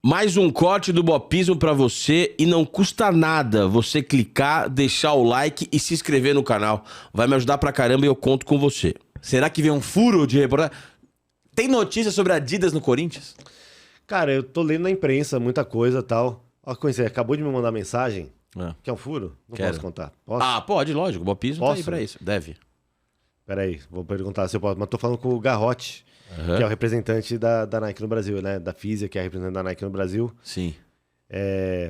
Mais um corte do Bopismo pra você e não custa nada você clicar, deixar o like e se inscrever no canal. Vai me ajudar pra caramba e eu conto com você. Será que vem um furo de reportagem? Tem notícia sobre a Adidas no Corinthians? Cara, eu tô lendo na imprensa muita coisa e tal. Ó, você acabou de me mandar mensagem. Quer um furo? Não Quero. posso contar. Posso? Ah, pode, lógico. O Bopismo tá aí pra isso. Deve. Peraí, vou perguntar se eu posso. Mas tô falando com o Garrote, que é o representante da Nike no Brasil, né? Da Fisia, que é a representante da Nike no Brasil. Sim.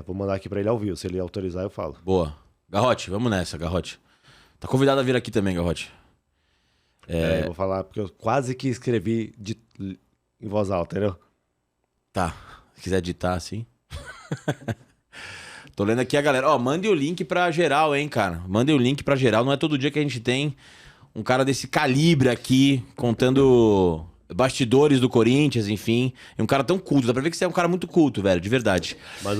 Vou mandar aqui pra ele ao vivo. Se ele autorizar, eu falo. Boa. Garrote, vamos nessa, Garrote. Tá convidado a vir aqui também, Garrote. Peraí, vou falar, porque eu quase que escrevi em voz alta, entendeu? Tá. Se quiser editar assim. Tô lendo aqui a galera. Ó, mande o link pra geral, hein, cara. Mande o link pra geral. Não é todo dia que a gente tem um cara desse calibre aqui, contando bastidores do Corinthians, enfim. E um cara tão culto. Dá pra ver que você é um cara muito culto, velho, de verdade. Mas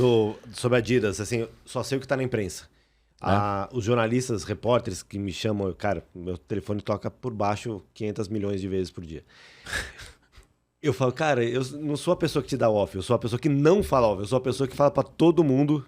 sobre a Adidas, assim, só sei o que tá na imprensa. Os jornalistas, repórteres que me chamam, cara, meu telefone toca por baixo 500 milhões de vezes por dia. Eu falo, cara, eu não sou a pessoa que te dá off, eu sou a pessoa que não fala off, eu sou a pessoa que fala pra todo mundo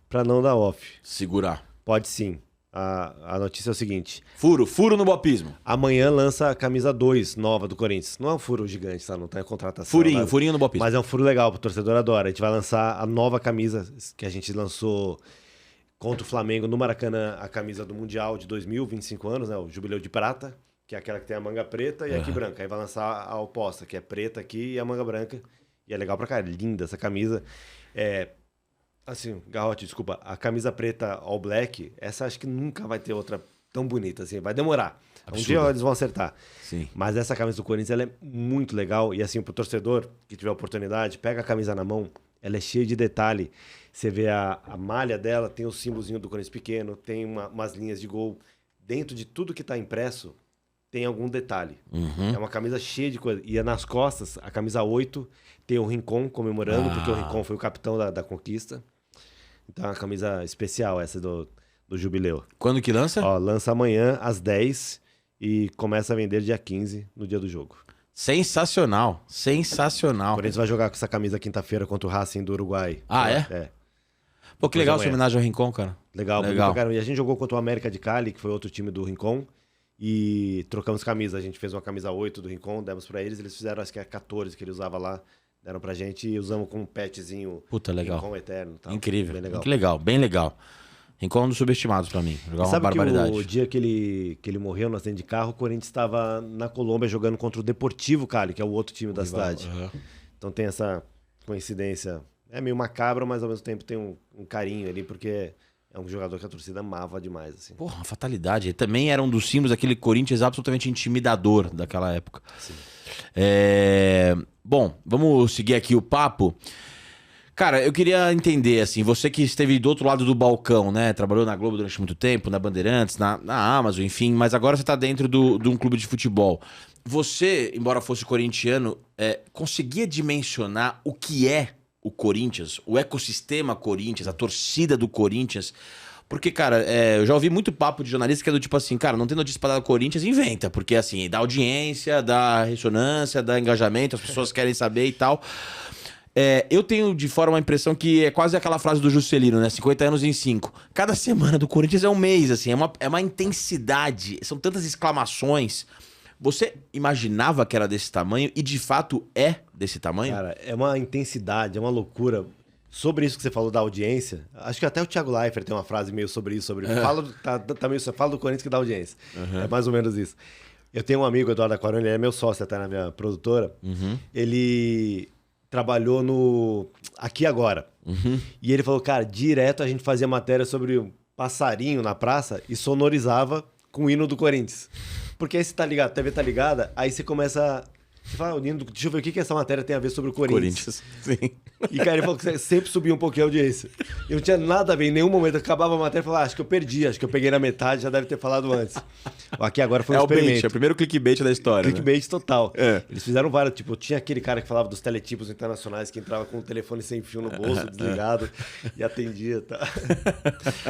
pra não dar off. Segurar. Pode sim. A notícia é o seguinte. Furo no Bopismo. Amanhã lança a camisa 2 nova do Corinthians. Não é um furo gigante, tá? Não tem contratação. Furinho no Bopismo. Mas é um furo legal, pro torcedor adora. A gente vai lançar a nova camisa que a gente lançou contra o Flamengo no Maracanã, a camisa do Mundial de 2000, 25 anos, né? O Jubileu de Prata, que é aquela que tem a manga preta e aqui branca. Aí vai lançar a oposta, que é preta aqui e a manga branca. E é legal pra caralho, linda essa camisa. Assim, Garrote, desculpa, a camisa preta All Black, essa acho que nunca vai ter outra tão bonita, assim, vai demorar. Absurdo. Um dia eles vão acertar. Sim. Mas essa camisa do Corinthians, ela é muito legal, e assim, pro torcedor que tiver oportunidade, pega a camisa na mão, ela é cheia de detalhe. Você vê a malha dela, tem o símbolozinho do Corinthians pequeno, tem umas linhas de gol. Dentro de tudo que tá impresso, tem algum detalhe. É uma camisa cheia de coisa. E nas costas, a camisa 8, tem o Rincon comemorando, porque o Rincon foi o capitão da conquista. Então é uma camisa especial essa do Jubileu. Quando que lança? Ó, lança amanhã às 10 e começa a vender dia 15, no dia do jogo. Sensacional. O Corinthians vai jogar com essa camisa quinta-feira contra o Racing do Uruguai. Ah, é? É. Pô, que legal essa homenagem ao Rincon, cara. Legal. E a gente jogou contra o América de Cali, que foi outro time do Rincon, e trocamos camisa. A gente fez uma camisa 8 do Rincon, demos pra eles fizeram, acho que é 14 que ele usava lá. Deram pra gente e usamos com um petzinho. Puta, legal. Rincon eterno. Tal. Incrível. Bem legal. Que legal, bem legal. Rincon é um dos subestimados pra mim. Jogar uma Sabe barbaridade. que o dia que ele morreu no acidente de carro, o Corinthians estava na Colômbia jogando contra o Deportivo Cali, que é o outro time da cidade. Então tem essa coincidência. É meio macabro, mas ao mesmo tempo tem um carinho ali, porque é um jogador que a torcida amava demais. Assim. Porra, uma fatalidade. Ele também era um dos símbolos daquele Corinthians absolutamente intimidador daquela época. Sim. Bom, vamos seguir aqui o papo. Cara, eu queria entender, assim, você que esteve do outro lado do balcão, né? Trabalhou na Globo durante muito tempo, na Bandeirantes, na Amazon, enfim, mas agora você tá dentro de um clube de futebol. Você, embora fosse corintiano, conseguia dimensionar o que é o Corinthians, o ecossistema Corinthians, a torcida do Corinthians? Porque, cara, eu já ouvi muito papo de jornalista que é do tipo assim, cara, não tem notícia pra dar do Corinthians, inventa. Porque, assim, dá audiência, dá ressonância, dá engajamento, as pessoas querem saber e tal. Eu tenho de fora uma impressão que é quase aquela frase do Juscelino, né? 50 anos em 5. Cada semana do Corinthians é um mês, assim, é uma intensidade, são tantas exclamações. Você imaginava que era desse tamanho e, de fato, é desse tamanho? Cara, é uma intensidade, é uma loucura. Sobre isso que você falou da audiência, acho que até o Thiago Leifert tem uma frase meio sobre isso, fala do Corinthians que dá audiência. É mais ou menos isso. Eu tenho um amigo, Eduardo Aquarone, ele é meu sócio até na minha produtora. Ele trabalhou no Aqui Agora. E ele falou, cara, direto a gente fazia matéria sobre um passarinho na praça e sonorizava com o hino do Corinthians. Porque aí você tá ligado, a TV tá ligada, aí você começa... Você fala, deixa eu ver o que essa matéria tem a ver sobre o Corinthians. Sim. E, cara, ele falou que sempre subia um pouquinho a audiência. E não tinha nada a ver, em nenhum momento. Acabava a matéria e falava, acho que eu perdi, acho que eu peguei na metade, já deve ter falado antes. Aqui Agora foi um experimento. Bait, é o primeiro clickbait da história. Clickbait, né? Total. É. Eles fizeram vários, tipo, tinha aquele cara que falava dos teletipos internacionais, que entrava com o telefone sem fio no bolso, desligado, e atendia, tá?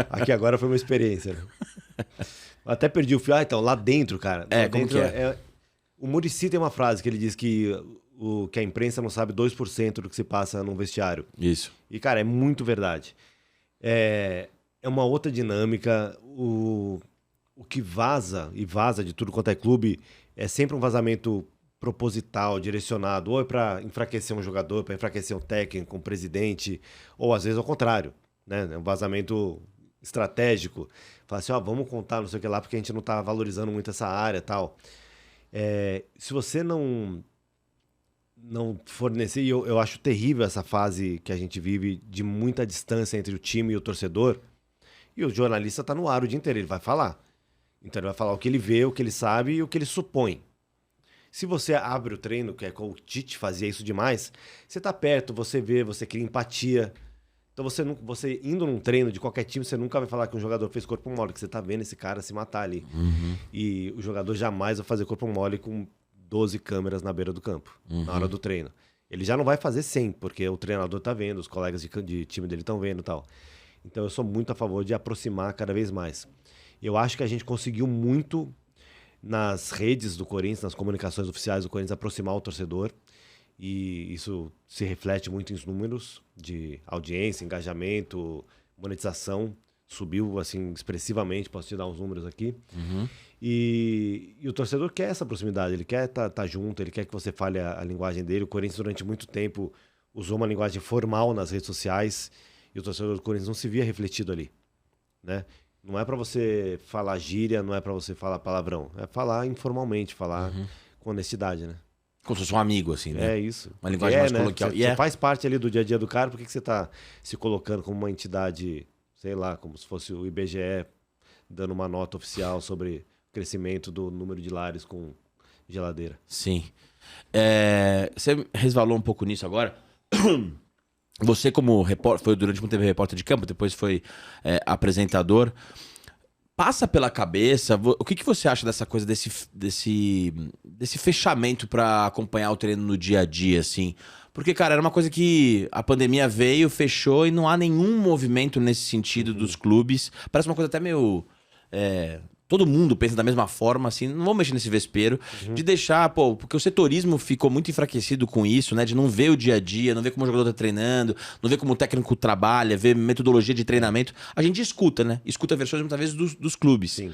Aqui Agora foi uma experiência, né? Até perdi o fio. Então, lá dentro, cara. Como que é? O Muricy tem uma frase que ele diz que que a imprensa não sabe 2% do que se passa num vestiário. Isso. E, cara, é muito verdade. É uma outra dinâmica. O que vaza, e vaza de tudo quanto é clube, é sempre um vazamento proposital, direcionado, ou é para enfraquecer um jogador, para enfraquecer um técnico, um presidente, ou às vezes ao contrário, né? É um vazamento estratégico. Fala assim, ó, vamos contar não sei o que lá, porque a gente não tá valorizando muito essa área e tal. Se você não fornecer, e eu acho terrível essa fase que a gente vive de muita distância entre o time e o torcedor, e o jornalista tá no ar o dia inteiro, ele vai falar. Então ele vai falar o que ele vê, o que ele sabe e o que ele supõe. Se você abre o treino, que é como o Tite fazia isso demais, você tá perto, você vê, você cria empatia. Então você indo num treino de qualquer time, você nunca vai falar que um jogador fez corpo mole, que você tá vendo esse cara se matar ali. E o jogador jamais vai fazer corpo mole com 12 câmeras na beira do campo, na hora do treino. Ele já não vai fazer 100, porque o treinador tá vendo, os colegas de time dele estão vendo e tal. Então eu sou muito a favor de aproximar cada vez mais. Eu acho que a gente conseguiu muito nas redes do Corinthians, nas comunicações oficiais do Corinthians, aproximar o torcedor. E isso se reflete muito em números de audiência, engajamento, monetização. Subiu, assim, expressivamente, posso te dar uns números aqui. E o torcedor quer essa proximidade, ele quer tá junto, ele quer que você fale a linguagem dele. O Corinthians, durante muito tempo, usou uma linguagem formal nas redes sociais e o torcedor do Corinthians não se via refletido ali, né? Não é para você falar gíria, não é para você falar palavrão. É falar informalmente, falar com honestidade, né? Como se fosse um amigo, assim, né? É isso. Uma linguagem mais né? coloquial. Você faz parte ali do dia a dia do cara, por que você tá se colocando como uma entidade, sei lá, como se fosse o IBGE dando uma nota oficial sobre o crescimento do número de lares com geladeira? Sim. Você resvalou um pouco nisso agora. Você, como repórter, foi durante muito tempo repórter de campo, depois foi apresentador. Passa pela cabeça, o que você acha dessa coisa, desse fechamento para acompanhar o treino no dia a dia, assim? Porque, cara, era uma coisa que a pandemia veio, fechou e não há nenhum movimento nesse sentido dos clubes. Parece uma coisa até meio... todo mundo pensa da mesma forma, assim, não vamos mexer nesse vespeiro, de deixar, porque o setorismo ficou muito enfraquecido com isso, né? De não ver o dia a dia, não ver como o jogador tá treinando, não ver como o técnico trabalha, ver metodologia de treinamento. A gente escuta, né? Escuta versões muitas vezes dos clubes. Sim.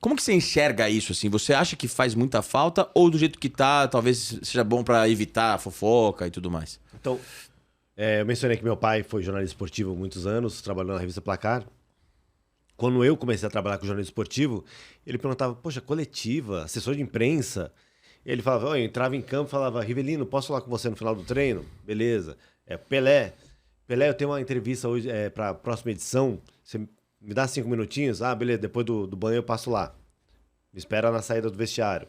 Como que você enxerga isso, assim? Você acha que faz muita falta ou do jeito que tá, talvez seja bom para evitar a fofoca e tudo mais? Então, eu mencionei que meu pai foi jornalista esportivo há muitos anos, trabalhou na revista Placar. Quando eu comecei a trabalhar com jornalismo esportivo, ele perguntava, poxa, coletiva, assessor de imprensa. Ele falava, eu entrava em campo e falava, Rivelino, posso falar com você no final do treino? Beleza. Pelé, eu tenho uma entrevista hoje para a próxima edição, você me dá 5 minutinhos? Ah, beleza, depois do banho eu passo lá. Me espera na saída do vestiário.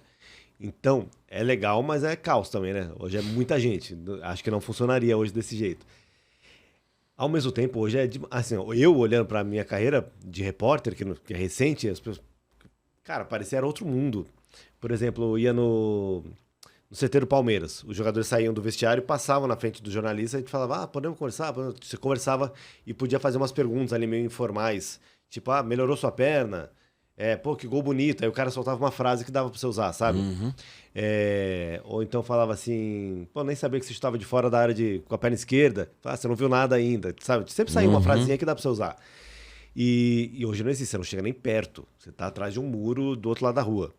Então, é legal, mas é caos também, né? Hoje é muita gente, acho que não funcionaria hoje desse jeito. Ao mesmo tempo, hoje assim, eu olhando para a minha carreira de repórter, que é recente, as pessoas, cara, parecia era outro mundo. Por exemplo, eu ia no CT do Palmeiras, os jogadores saíam do vestiário e passavam na frente do jornalista, a gente falava, podemos conversar? Você conversava e podia fazer umas perguntas ali meio informais, tipo, melhorou sua perna? Que gol bonito. Aí o cara soltava uma frase que dava pra você usar, sabe? Ou então falava assim, nem sabia que você estava de fora da área com a perna esquerda. Você não viu nada ainda, sabe? Sempre saía uma frasinha que dá pra você usar. E hoje não existe, você não chega nem perto. Você tá atrás de um muro do outro lado da rua.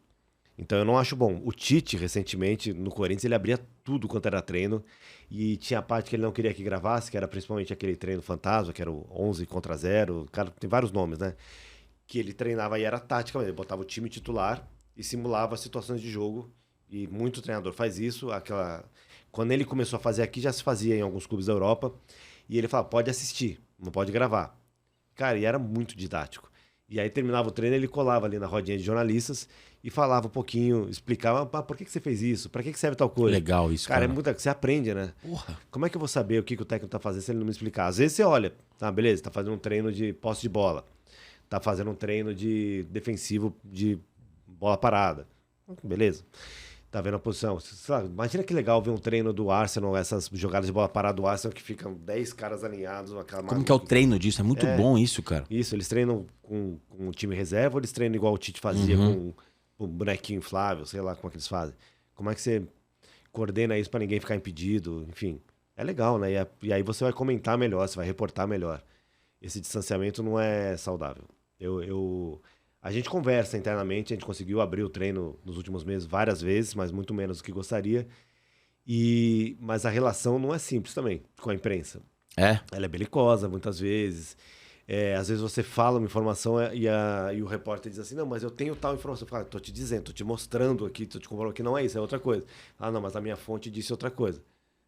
Então eu não acho bom. O Tite, recentemente, no Corinthians, ele abria tudo quanto era treino. E tinha a parte que ele não queria que gravasse, que era principalmente aquele treino fantasma, que era o 11 contra 0. Cara, tem vários nomes, né? Que ele treinava e era tática, ele botava o time titular e simulava situações de jogo. E muito treinador faz isso. Quando ele começou a fazer aqui, já se fazia em alguns clubes da Europa. E ele falava, pode assistir, não pode gravar. Cara, e era muito didático. E aí terminava o treino, ele colava ali na rodinha de jornalistas e falava um pouquinho, explicava, por que você fez isso? Pra que serve tal coisa? Legal isso, cara. É muita você aprende, né? Porra. Como é que eu vou saber o que o técnico tá fazendo se ele não me explicar? Às vezes você olha, beleza, tá fazendo um treino de posse de bola. Tá fazendo um treino de defensivo de bola parada. Beleza. Tá vendo a posição. Lá, imagina que legal ver um treino do Arsenal, essas jogadas de bola parada do Arsenal que ficam 10 caras alinhados. Como que é o treino disso? É muito bom isso, cara. Isso, eles treinam com o time reserva ou eles treinam igual o Tite fazia com um bonequinho inflável, sei lá como é que eles fazem. Como é que você coordena isso para ninguém ficar impedido, enfim. É legal, né? E aí você vai comentar melhor, você vai reportar melhor. Esse distanciamento não é saudável. A gente conversa internamente, a gente conseguiu abrir o treino nos últimos meses várias vezes, mas muito menos do que gostaria. Mas a relação não é simples também com a imprensa. Ela é belicosa muitas vezes. Às vezes você fala uma informação e o repórter diz assim, não, mas eu tenho tal informação. Eu falo, tô te dizendo, tô te mostrando aqui, tô te comprovando que não é isso, é outra coisa. Ah, não, mas a minha fonte disse outra coisa.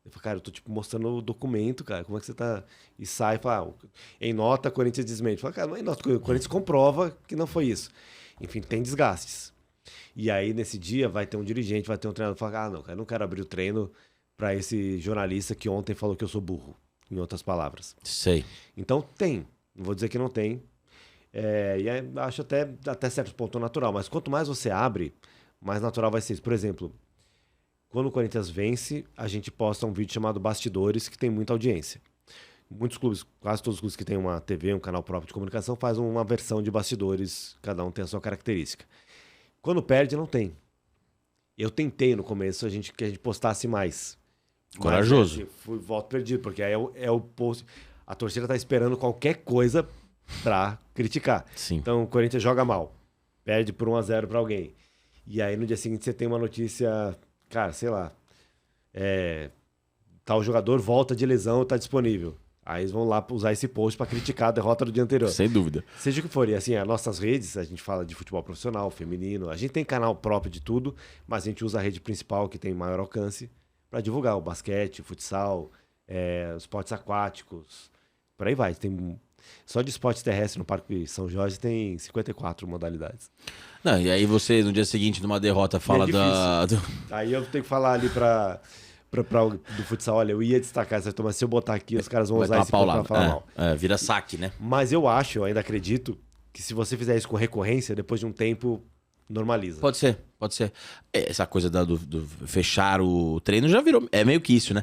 Eu falo, cara, eu tô tipo mostrando o documento, cara, como é que você tá... E sai, fala, em nota, Corinthians desmente. Fala, cara, não é em nota, o Corinthians comprova que não foi isso. Enfim, tem desgastes. E aí, nesse dia, vai ter um dirigente, vai ter um treinador, fala, não, cara, eu não quero abrir o treino para esse jornalista que ontem falou que eu sou burro, em outras palavras. Sei. Então, tem. Não vou dizer que não tem. Acho até certo ponto natural. Mas quanto mais você abre, mais natural vai ser isso. Por exemplo, quando o Corinthians vence, a gente posta um vídeo chamado Bastidores, que tem muita audiência. Muitos clubes, quase todos os clubes que têm uma TV, um canal próprio de comunicação, fazem uma versão de Bastidores, cada um tem a sua característica. Quando perde, não tem. Eu tentei no começo que a gente postasse mais. Corajoso. Mas, fui voto perdido, porque aí é o post... A torcida tá esperando qualquer coisa pra criticar. Sim. Então o Corinthians joga mal, perde por 1-0 pra alguém. E aí no dia seguinte você tem uma notícia, cara, sei lá, tal jogador volta de lesão, tá disponível. Aí eles vão lá usar esse post pra criticar a derrota do dia anterior. Sem dúvida. Seja o que for. E assim, as nossas redes, a gente fala de futebol profissional, feminino, a gente tem canal próprio de tudo, mas a gente usa a rede principal que tem maior alcance pra divulgar o basquete, o futsal, os esportes aquáticos, por aí vai. Só de esporte terrestre no Parque São Jorge tem 54 modalidades. Não, e aí você, no dia seguinte, numa derrota, fala Aí eu tenho que falar ali do futsal, olha, eu ia destacar essa turma, mas se eu botar aqui, os caras vão usar esse ponto pra falar mal. Vira saque, né? Mas eu ainda acredito, que se você fizer isso com recorrência, depois de um tempo, normaliza. Pode ser. Essa coisa do fechar o treino já virou... É meio que isso, né?